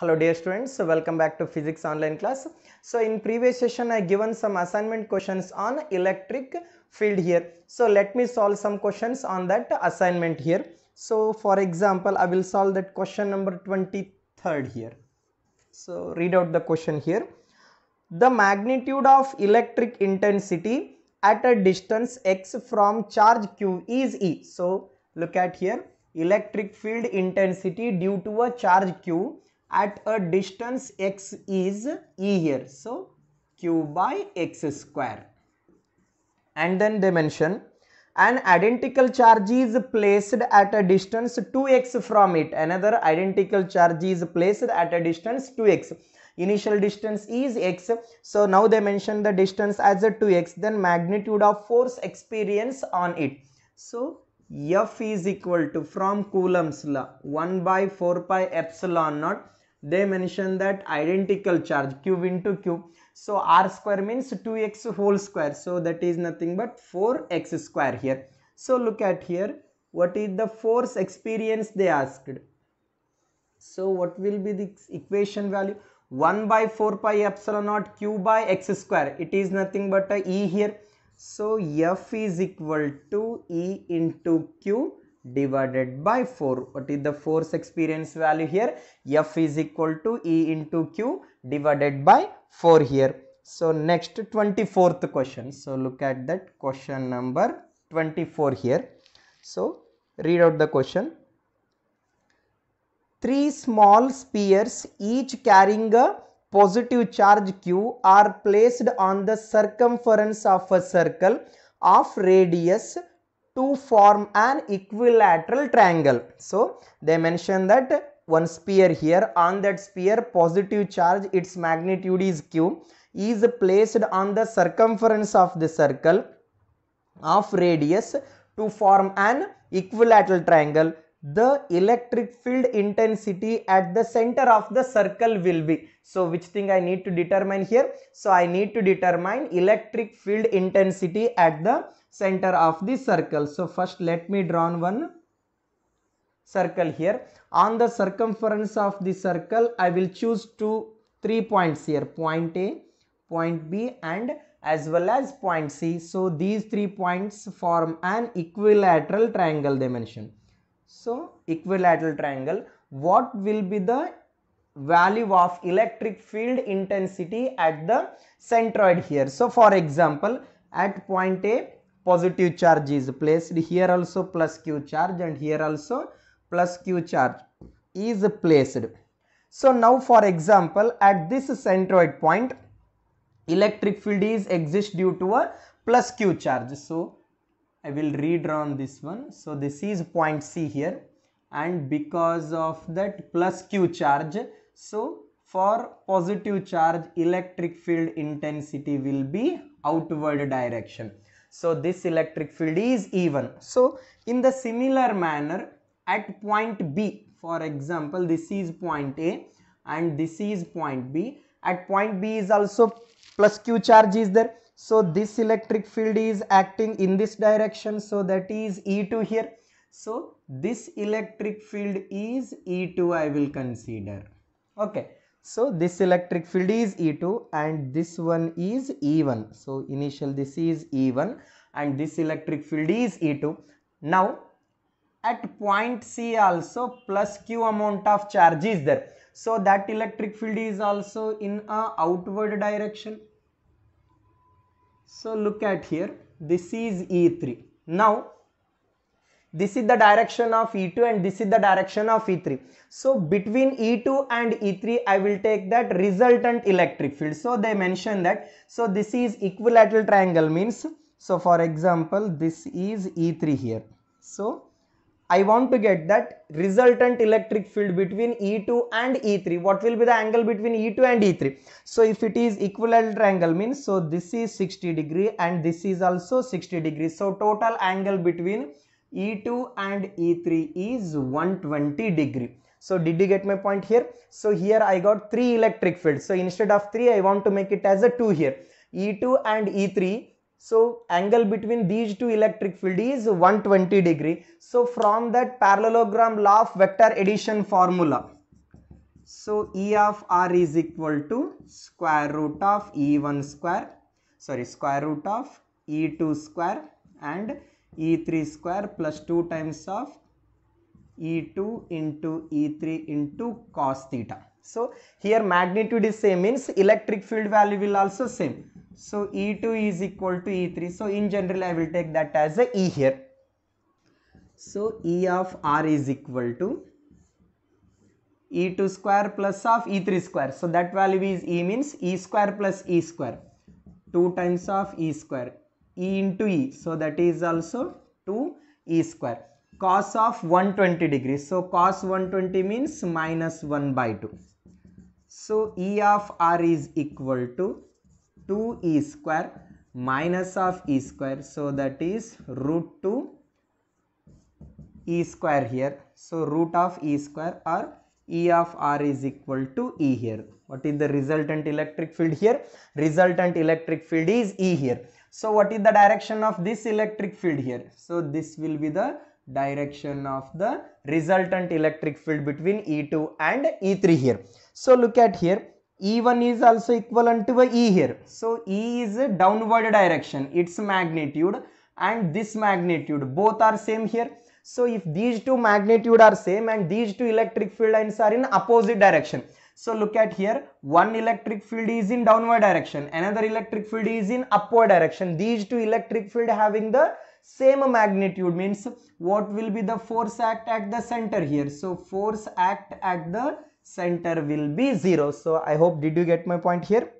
Hello dear students, so welcome back to physics online class. So in previous session I given some assignment questions on electric field here. So let me solve some questions on that assignment here. So for example I will solve that question number 23rd here. So read out the question here. The magnitude of electric intensity at a distance x from charge q is E. So look at here, electric field intensity due to a charge q at a distance x is E here. So q by x square. And then they mention an identical charge is placed at a distance 2x from it. Another identical charge is placed at a distance 2x. Initial distance is x. So now they mention the distance as a 2x. Then magnitude of force experienced on it. So F is equal to, from Coulomb's law, 1 by 4 pi epsilon naught. They mention that identical charge q into q. So r square means 2x whole square. So that is nothing but 4x square here. So look at here. What is the force experience they asked? So what will be the equation value? 1 by 4 pi epsilon naught q by x square. It is nothing but a E here. So F is equal to E into Q divided by 4. What is the force experience value here? F is equal to E into Q divided by 4 here. So next 24th question. So look at that question number 24 here. So read out the question. Three small spheres each carrying a positive charge q are placed on the circumference of a circle of radius to form an equilateral triangle. So they mention that one sphere here, on that sphere positive charge, its magnitude is q, is placed on the circumference of the circle of radius to form an equilateral triangle. The electric field intensity at the center of the circle will be. So which thing I need to determine here? So I need to determine electric field intensity at the center of the circle. So first let me draw one circle here. On the circumference of the circle I will choose three points here, point A, point B and as well as point C. So these 3 points form an equilateral triangle they mention. So equilateral triangle, what will be the value of electric field intensity at the centroid here? So for example, at point A positive charge is placed, here also plus q charge and here also plus q charge is placed. So now for example, at this centroid point electric field is exist due to a plus q charge. So I will redraw on this one. So this is point C here, and because of that plus q charge, so for positive charge electric field intensity will be outward direction. So this electric field is E1. So in the similar manner at point B, for example this is point A and this is point B. At point B is also plus q charge is there. So this electric field is acting in this direction, so that is E2 here. So this electric field is E2 I will consider. Okay, so this electric field is E2 and this one is E1. So initial this is E1 and this electric field is E2. Now at point C also plus q amount of charge is there. So that electric field is also in a outward direction. So look at here, this is E3. Now this is the direction of E2 and this is the direction of E3. So between E2 and E3 I will take that resultant electric field. So they mention that, so this is equilateral triangle means, so for example this is E3 here. So I want to get that resultant electric field between E2 and E3. What will be the angle between E2 and E3? So if it is equilateral triangle means, so this is 60 degree and this is also 60 degrees. So total angle between E2 and E3 is 120 degree. So did you get my point here? So here I got 3 electric fields. So instead of 3 I want to make it as a 2 here. E2 and E3. So angle between these two electric field is 120 degree. So from that parallelogram law of vector addition formula, So E of r is equal to square root of E1 square, sorry, square root of E2 square and E3 square plus 2 times of E2 into E3 into cos theta. So here magnitude is same, means electric field value will also same. So E2 is equal to E3. So in general I will take that as a E here. So E of r is equal to E2 square plus of E3 square. So that value is E, means E square plus E square. 2 times of E square. E into E. So that is also 2 E square. Cos of 120 degrees. So cos 120 means minus 1 by 2. So E of r is equal to 2 E square minus of E square. So that is root 2 E square here. So root of E square, or E of r is equal to E here. What is the resultant electric field here? Resultant electric field is E here. So what is the direction of this electric field here? So this will be the direction of the resultant electric field between E2 and E3 here. So look at here, E1 is also equivalent to E here. So E is a downward direction, its magnitude and this magnitude both are same here. So if these two magnitude are same and these two electric field lines are in opposite direction, so look at here, one electric field is in downward direction, another electric field is in upward direction. These two electric field having the same magnitude, means what will be the force act at the center here? So force act at the center will be 0. So I hope, did you get my point here?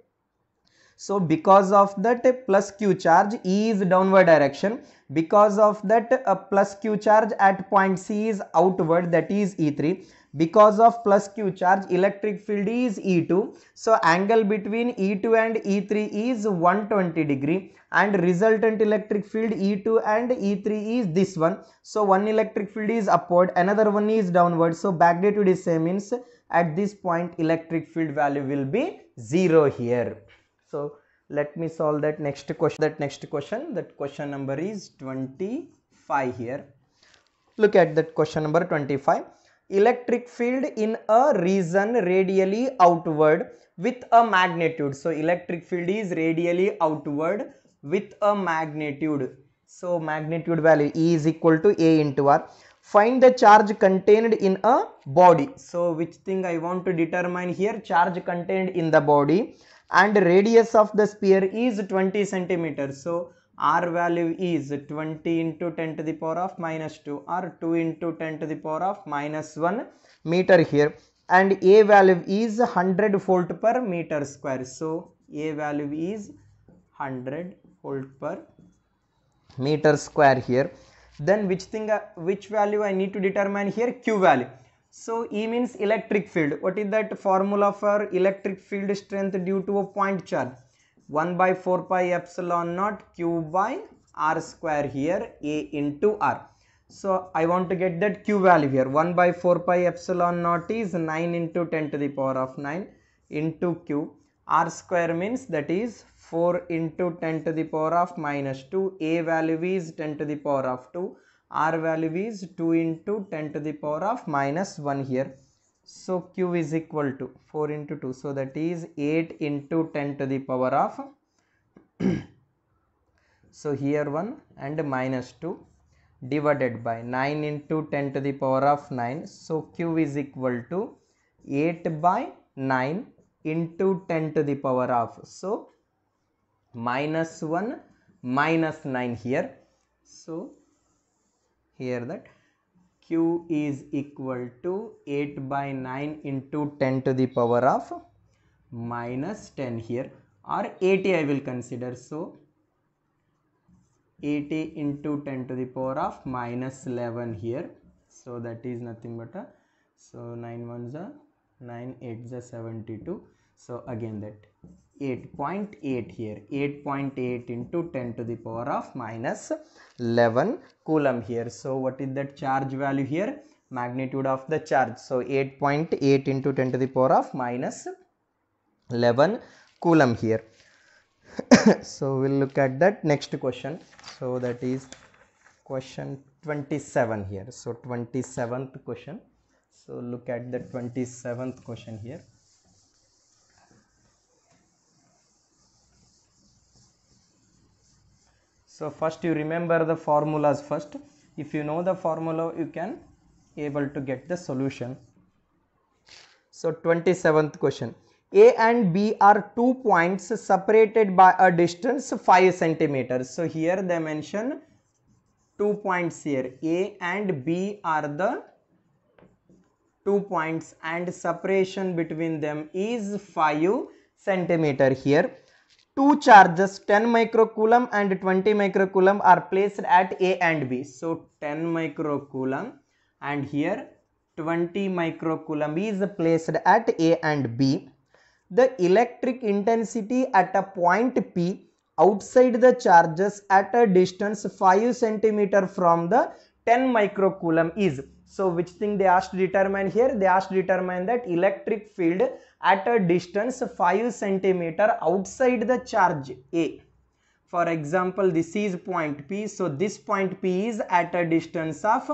So because of that plus q charge, E is downward direction. Because of that plus q charge at point C is outward, that is E3. Because of plus q charge, electric field is E2. So angle between E2 and E3 is 120 degree and resultant electric field E2 and E3 is this one. So one electric field is upward, another one is downward. So magnitude is same, means at this point electric field value will be 0 here. So let me solve that next question. That question number is 25 here. Look at that question number 25. Electric field in a region radially outward with a magnitude. So electric field is radially outward with a magnitude. So magnitude value E is equal to A into R. Find the charge contained in a body. So which thing I want to determine here? Charge contained in the body. And radius of the sphere is 20 centimeters. So R value is 20 into 10 to the power of minus 2 or 2 into 10 to the power of minus 1 meter here. And A value is 100 volt per meter square. So A value is 100 volt per meter square here. Then which value I need to determine here? Q value. So E means electric field. What is that formula for electric field strength due to a point charge? 1 by 4 pi epsilon naught Q by R square here, A into R. So I want to get that Q value here. 1 by 4 pi epsilon naught is 9 into 10 to the power of 9 into Q. R square means that is 4 into 10 to the power of minus 2. A value is 10 to the power of 2. R value is 2 into 10 to the power of minus 1 here. So Q is equal to 4 into 2. So that is 8 into 10 to the power of so here 1 and minus 2 divided by 9 into 10 to the power of 9. So Q is equal to 8 by 9 into 10 to the power of, so minus 1 minus 9 here. So here that Q is equal to 8 by 9 into 10 to the power of minus 10 here, or 80 I will consider. So 80 into 10 to the power of minus 11 here. So that is nothing but a, so 9 ones are 9, 8s are 72. So again that 8.8 here, 8.8 into 10 to the power of minus 11 coulomb here. So what is that charge value here? Magnitude of the charge. So 8.8 into 10 to the power of minus 11 coulomb here. So we'll look at that next question. So that is question 27 here. So 27th question. So look at the 27th question here. So first you remember the formulas first. If you know the formula, you can able to get the solution. So 27th question. A and B are 2 points separated by a distance 5 centimeters. So here they mention 2 points here. A and B are the 2 points and separation between them is 5 centimeter here. Two charges 10 microcoulomb and 20 microcoulomb are placed at A and B. So 10 microcoulomb and here 20 microcoulomb is placed at A and B. The electric intensity at a point P outside the charges at a distance 5 centimeter from the 10 microcoulomb is. So which thing they asked to determine here? They asked to determine that electric field at a distance 5 centimeter outside the charge A. For example, this is point P. So this point P is at a distance of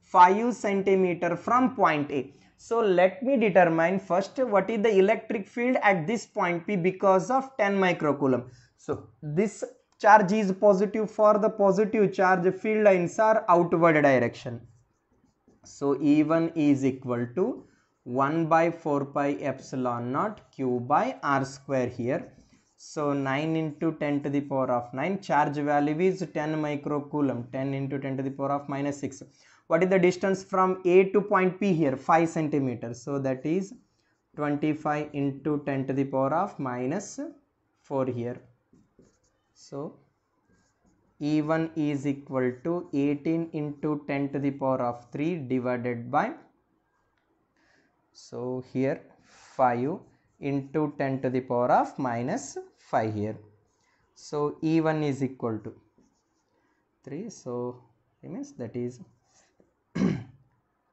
5 centimeter from point A. So let me determine first what is the electric field at this point P because of 10 microcoulomb. So this charge is positive. For the positive charge, field lines are outward direction. So E1 is equal to 1 by 4 pi epsilon naught q by r square here. So 9 into 10 to the power of 9, charge value is 10 microcoulomb, 10 into 10 to the power of minus 6. What is the distance from A to point P here? 5 centimeters. So that is 25 into 10 to the power of minus 4 here. So E1 is equal to 18 into 10 to the power of 3 divided by, so here 5 into 10 to the power of minus 5 here. So E1 is equal to 3. So means that is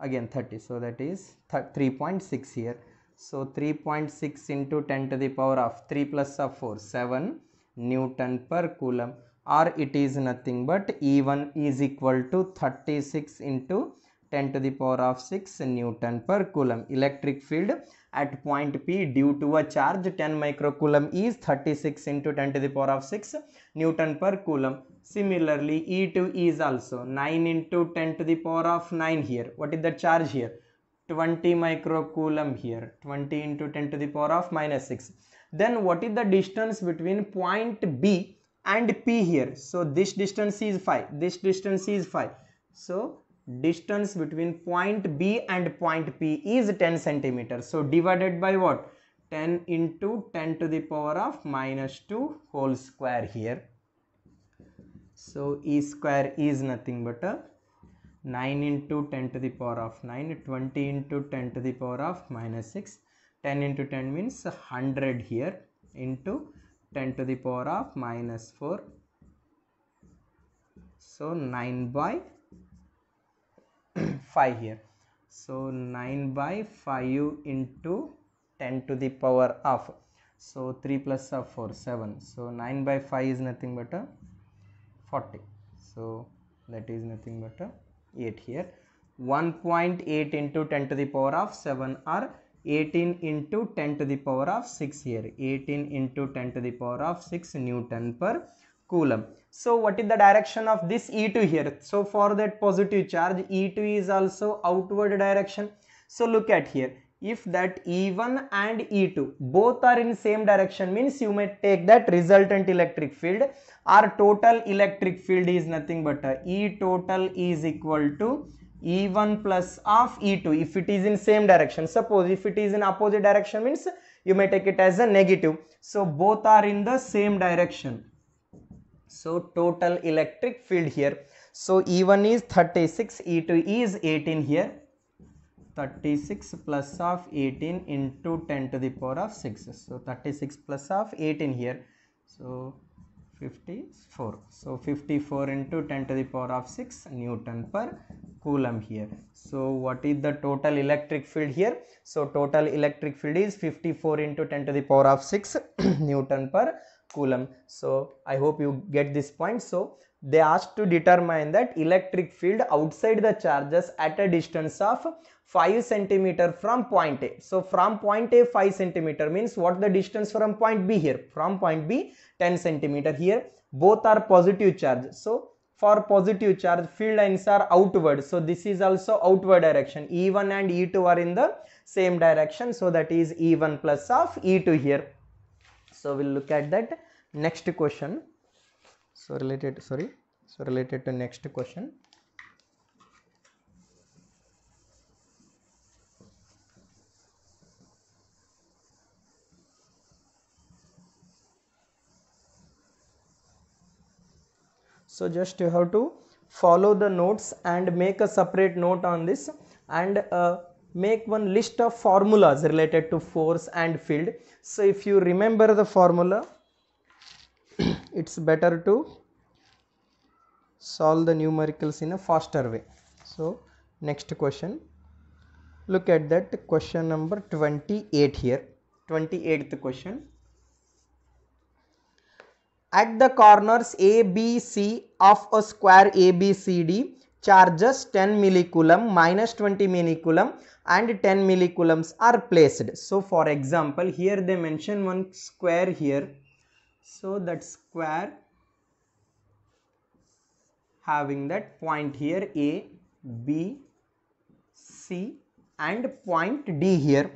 again 30. So that is 3.6 here. So 3.6 into 10 to the power of 3 plus of 4, 7 Newton per coulomb, or it is nothing but E1 is equal to 36 into 10 to the power of 6 Newton per coulomb. Electric field at point P due to a charge 10 microcoulomb is 36 into 10 to the power of 6 Newton per coulomb. Similarly, E2 is also 9 into 10 to the power of 9 here. What is the charge here? 20 microcoulomb here. 20 into 10 to the power of minus 6. Then what is the distance between point B and P here? So this distance is 5. This distance is 5. So distance between point B and point P is 10 centimeters. So divided by what? 10 into 10 to the power of minus 2 whole square here. So E square is nothing but 9 into 10 to the power of 9, 20 into 10 to the power of minus 6, 10 into 10 means 100 here into 10 to the power of minus 4. So 9 by 5 here. So 9 by 5 into 10 to the power of, so 3 plus of 4, 7. So 9 by 5 is nothing but 40. So that is nothing but 8 here. 1.8 into 10 to the power of 7 or 18 into 10 to the power of 6 here. 18 into 10 to the power of 6 Newton per coulomb. So what is the direction of this E2 here? So for that positive charge, E2 is also outward direction. So look at here. If that E1 and E2 both are in same direction, means you may take that resultant electric field, or total electric field is nothing but E total is equal to E1 plus of E2 if it is in same direction. Suppose if it is in opposite direction, means you may take it as a negative. So both are in the same direction. So total electric field here. So E1 is 36, E2 is 18 here. 36 plus of 18 into 10 to the power of 6. So 36 plus of 18 here. So 54. So 54 into 10 to the power of 6 Newton per coulomb here. So what is the total electric field here? So total electric field is 54 into 10 to the power of 6 Newton per coulomb. So I hope you get this point. So they asked to determine that electric field outside the charges at a distance of 5 centimeter from point A. So from point A 5 centimeter means what the distance from point B here? From point B 10 centimeter. Here both are positive charge. So for positive charge, field lines are outward. So this is also outward direction. E1 and E2 are in the same direction. So that is E1 plus of E2 here. So we'll look at that next question. So related to next question. So just you have to follow the notes and make a separate note on this, and make one list of formulas related to force and field. So if you remember the formula, it's better to solve the numericals in a faster way. So next question, look at that question number 28 here, 28th question. At the corners A, B, C of a square ABCD, charges 10 millicoulomb, minus 20 millicoulomb and 10 millicoulombs are placed. So for example, here they mention one square here. So that square having that point here A, B, C and point D here.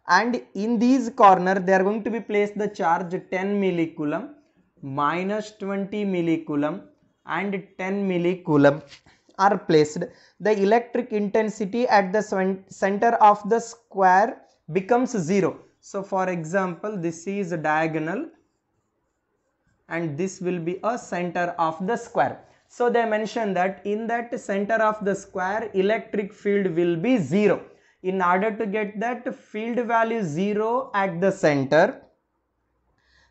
And in these corner they are going to be placed the charge 10 millicoulomb, minus 20 millicoulomb and 10 millicoulomb are placed. The electric intensity at the center of the square becomes 0. So for example, this is a diagonal and this will be a center of the square. So they mention that in that center of the square electric field will be 0. In order to get that field value 0 at the center,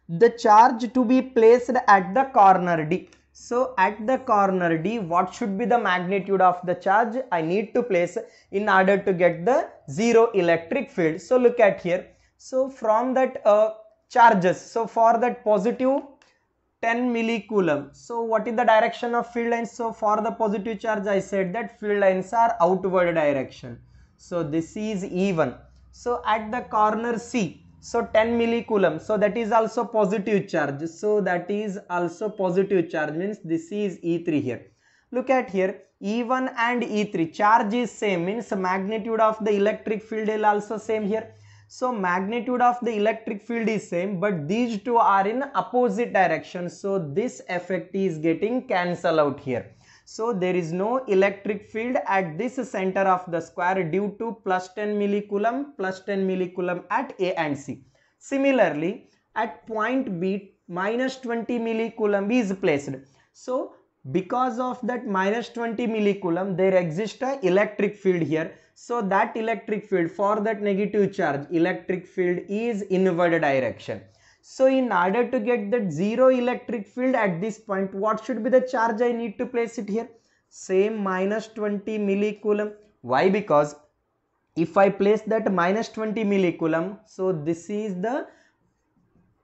the charge to be placed at the corner D. So at the corner D, what should be the magnitude of the charge I need to place in order to get the 0 electric field? So look at here. So from that charges, so for that positive 10 millicoulomb, so what is the direction of field lines? So for the positive charge I said that field lines are outward direction. So this is E1. So at the corner C, so 10 millicoulomb, so that is also positive charge. So that is also positive charge, means this is E3 here. Look at here, E1 and E3 charge is same, means magnitude of the electric field is also same here. So magnitude of the electric field is same, but these two are in opposite direction. So this effect is getting cancelled out here. So there is no electric field at this center of the square due to plus 10 millicoulomb at A and C. Similarly, at point B, minus 20 millicoulomb is placed. So because of that minus 20 millicoulomb, there exists an electric field here. So that electric field, for that negative charge, electric field is inward direction. So in order to get that 0 electric field at this point, what should be the charge I need to place it here? Same minus 20 millicoulomb. Why? Because if I place that minus 20 millicoulomb, so this is the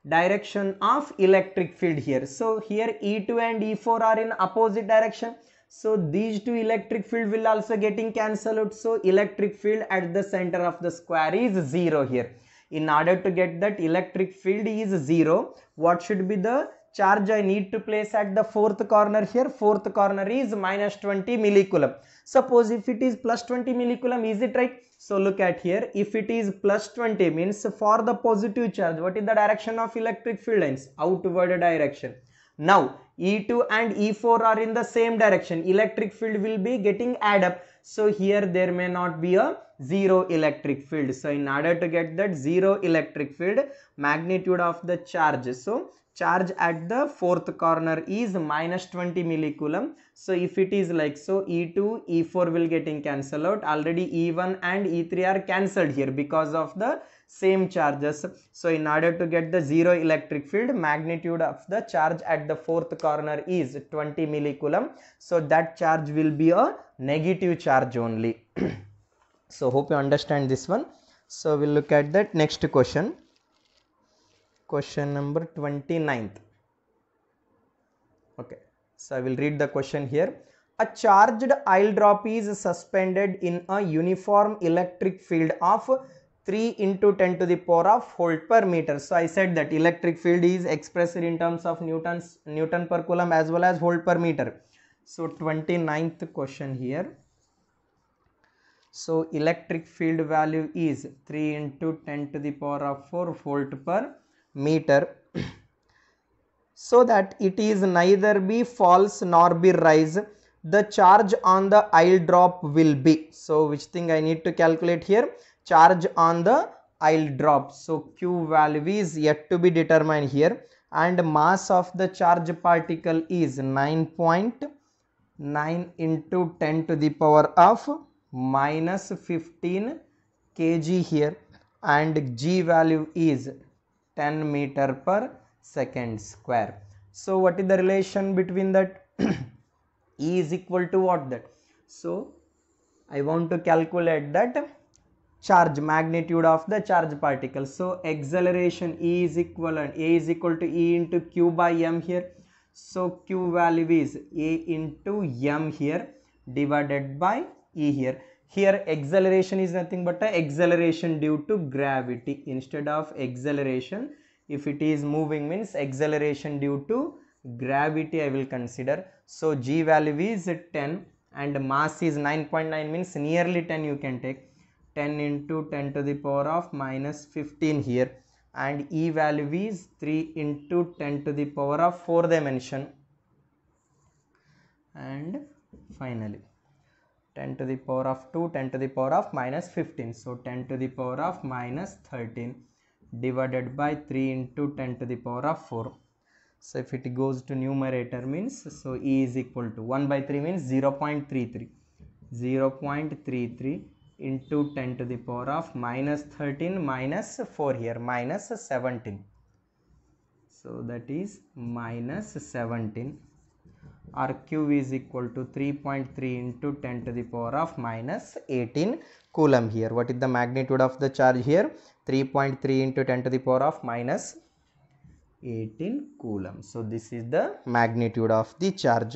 direction of electric field here. So here E2 and E4 are in opposite direction. So these two electric field will also getting cancelled out. So electric field at the center of the square is 0 here. In order to get that electric field is 0, what should be the charge I need to place at the fourth corner here? Fourth corner is minus 20 millicoulomb. Suppose if it is plus 20 millicoulomb, is it right? So look at here, if it is plus 20 means for the positive charge, what is the direction of electric field lines? Outward direction. Now E2 and E4 are in the same direction, electric field will be getting add up. So here there may not be a 0 electric field. So in order to get that 0 electric field, magnitude of the charge, so charge at the fourth corner is minus 20 millicoulomb. So if it is like so, E2, E4 will getting cancelled out. Already E1 and E3 are cancelled here because of the same charges. So in order to get the 0 electric field, magnitude of the charge at the fourth corner is 20 millicoulomb. So that charge will be a negative charge only. So hope you understand this one. So we'll look at that next question. question number 29th. Okay, so I will read the question here. A charged oil drop is suspended in a uniform electric field of 3 into 10 to the power of volt per meter. So I said that electric field is expressed in terms of Newton per coulomb as well as volt per meter. So 29th question here. So electric field value is 3 into 10 to the power of 4 volt per meter. So that it is neither be false nor be rise, the charge on the oil drop will be. So which thing I need to calculate here? Charge on the oil drop. So Q value is yet to be determined here, and mass of the charge particle is 9.9 into 10 to the power of minus 15 kg here, and G value is 10 meter per second square. So what is the relation between that? E is equal to what that? So I want to calculate that charge, magnitude of the charge particle. So acceleration E is equivalent, A is equal to E into Q by M here. So Q value is A into M here divided by E here. Here acceleration is nothing but a acceleration due to gravity. Instead of acceleration, if it is moving, means acceleration due to gravity I will consider. So G value is 10 and mass is 9.9, means nearly 10 you can take. 10 into 10 to the power of minus 15 here, and E value is 3 into 10 to the power of 4 dimension, and finally 10 to the power of 2, 10 to the power of minus 15. So 10 to the power of minus 13 divided by 3 into 10 to the power of 4. So if it goes to numerator, means so E is equal to 1 by 3 means 0.33. 0.33 into 10 to the power of minus 13 minus 4 here, minus 17. So that is minus 17. Our Q is equal to 3.3 into 10 to the power of minus 18 coulomb here. What is the magnitude of the charge here? 3.3 into 10 to the power of minus 18 coulomb. So this is the magnitude of the charge.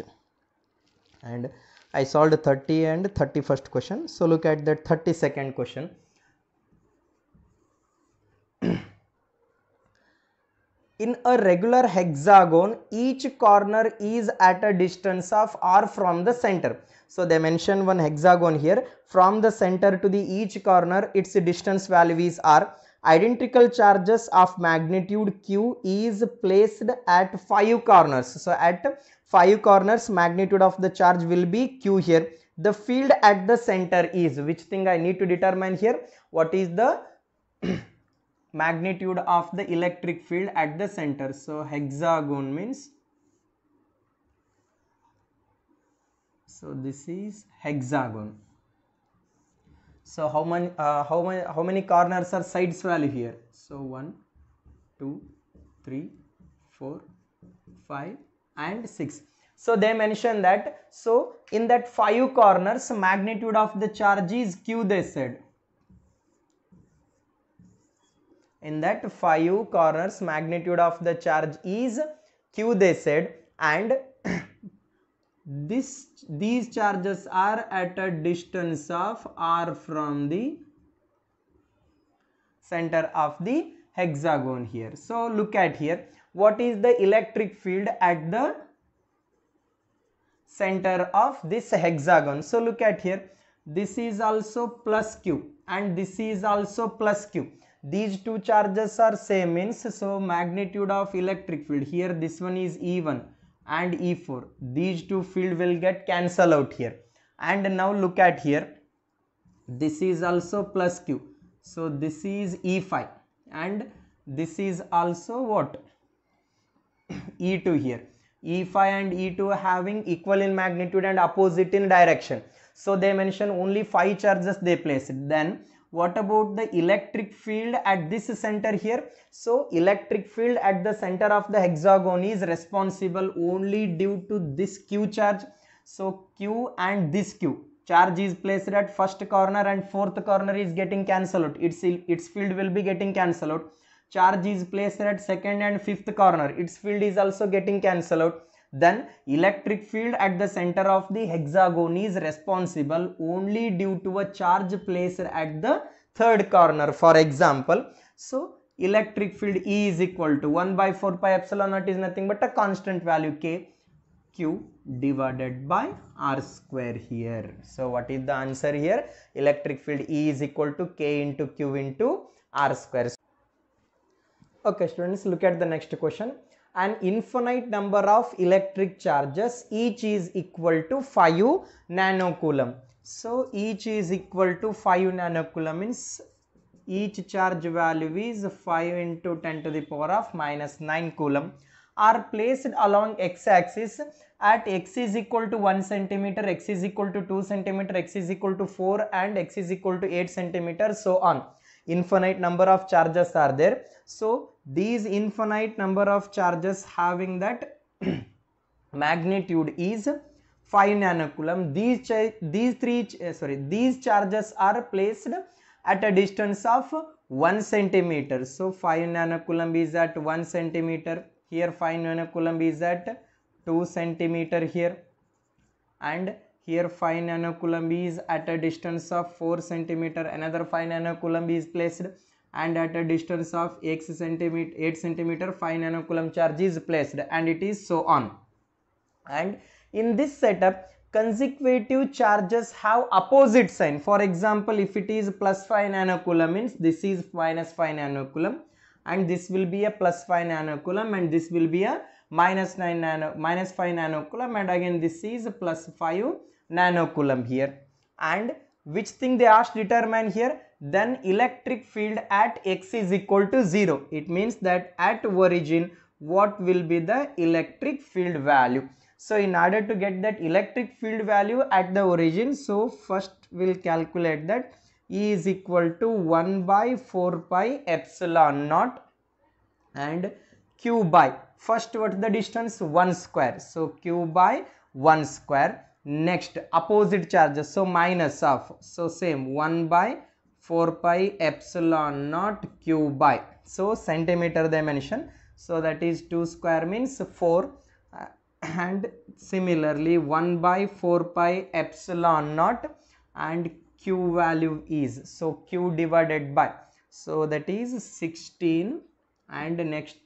And I solved 30 and 31st question. So look at that 32nd question. In a regular hexagon, each corner is at a distance of r from the center. So they mention one hexagon here. From the center to the each corner, its distance value is r. Identical charges of magnitude q is placed at 5 corners. So at 5 corners, magnitude of the charge will be q here. The field at the center is, which thing I need to determine here? What is the magnitude of the electric field at the center? So hexagon means, so this is hexagon. So how many corners are sides value here? So 1, 2, 3, 4, 5 and 6. So they mention that, so in that 5 corners, magnitude of the charge is q, they said. In that 5 corners, magnitude of the charge is q, they said, and these charges are at a distance of r from the center of the hexagon here. So look at here, what is the electric field at the center of this hexagon? So look at here, this is also plus q and this is also plus q. These two charges are same, means so magnitude of electric field here, this one is E1 and E4. These two field will get cancel out here. And now look at here, this is also plus q. So this is E5 and this is also what? E2 here. E5 and E2 having equal in magnitude and opposite in direction. So they mention only 5 charges they placed. Then what about the electric field at this center here? So electric field at the center of the hexagon is responsible only due to this q charge. So q and this q charge is placed at first corner and fourth corner is getting cancelled out. Its field will be getting cancelled out. charge is placed at second and fifth corner, its field is also getting cancelled out. Then electric field at the center of the hexagon is responsible only due to a charge placed at the third corner, for example. So electric field E is equal to 1 by 4 pi epsilon naught is nothing but a constant value K, Q divided by R square here. So what is the answer here? Electric field E is equal to K into Q into R square. Okay students, look at the next question. An infinite number of electric charges, each is equal to 5 nanocoulomb. So each is equal to 5 nanocoulomb means each charge value is 5 into 10 to the power of minus 9 coulomb, are placed along x-axis at x is equal to 1 centimeter, x is equal to 2 centimeter, x is equal to 4 and x is equal to 8 centimeter, so on. Infinite number of charges are there. So these infinite number of charges having that magnitude is 5 nanocoulomb. These charges are placed at a distance of 1 centimeter. So 5 nanocoulomb is at 1 centimeter. Here 5 nanocoulomb is at 2 centimeter here, and here 5 nanocoulomb is at a distance of 4 centimeter. Another 5 nanocoulomb is placed, and at a distance of 8 centimeter 5 nanocoulomb charge is placed, and it is so on. And in this setup, consecutive charges have opposite sign. For example, if it is plus 5 nanocoulomb means this is minus 5 nanocoulomb, and this will be a plus 5 nanocoulomb, and this will be a minus 5 nanocoulomb, and again this is plus 5 nanocoulomb here. And which thing they asked determine here? Then electric field at x is equal to 0. It means that at origin what will be the electric field value. So in order to get that electric field value at the origin, so first we'll calculate that E is equal to 1 by 4 pi epsilon naught and Q by, first what is the distance? 1 square. So Q by 1 square. Next opposite charges, so minus of, so same 1 by 4 pi epsilon naught Q by, so centimeter dimension, so that is 2 square means 4, and similarly 1 by 4 pi epsilon naught and Q value is, so Q divided by, so that is 16, and next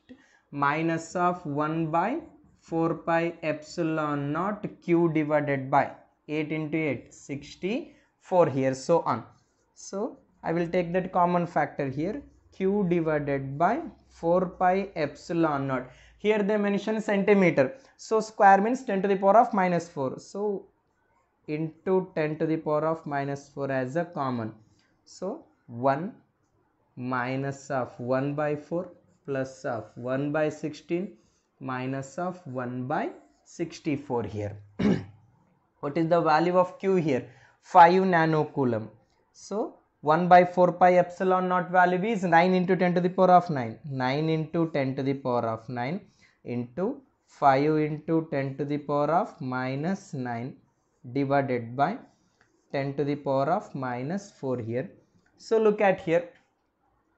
minus of 1 by 4 pi epsilon naught Q divided by 8 into 8 64 here, so on. So I will take that common factor here, Q divided by 4 pi epsilon naught. Here they mention centimeter, so square means 10 to the power of minus 4, so into 10 to the power of minus 4 as a common, so 1 minus of 1 by 4 plus of 1 by 16 minus of 1 by 64 here. What is the value of Q here? 5 nanocoulomb. So 1 by 4 pi epsilon naught value is 9 into 10 to the power of 9. 9 into 10 to the power of 9 into 5 into 10 to the power of minus 9 divided by 10 to the power of minus 4 here. So look at here,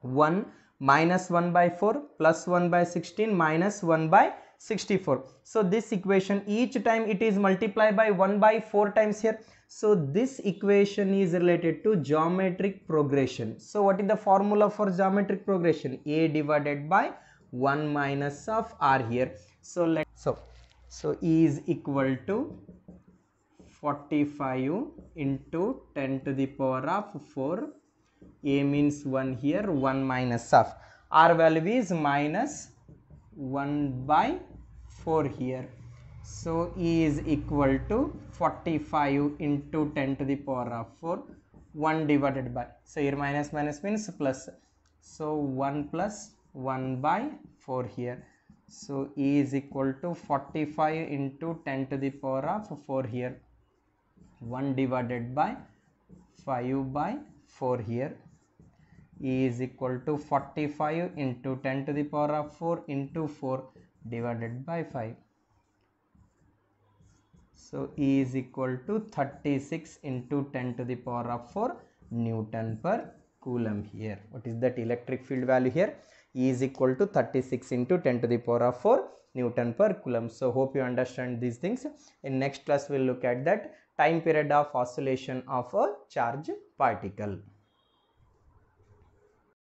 1 minus 1 by 4 plus 1 by 16 minus 1 by 64. So this equation, each time it is multiplied by 1 by 4 times here. So this equation is related to geometric progression. So what is the formula for geometric progression? A divided by 1 minus of R here. So so E is equal to 45 into 10 to the power of 4. A means 1 here, 1 minus of R value is minus 1 by 4 here. So E is equal to 45 into 10 to the power of 4, 1 divided by, so here minus minus means plus, so 1 plus 1 by 4 here. So E is equal to 45 into 10 to the power of 4 here, 1 divided by 5 by 4 here. E is equal to 45 into 10 to the power of 4 into 4 divided by 5. So is equal to 36 into 10 to the power of 4 Newton per coulomb here. What is that electric field value here? E is equal to 36 into 10 to the power of 4 Newton per Coulomb. So hope you understand these things. In next class we'll look at that time period of oscillation of a charge particle.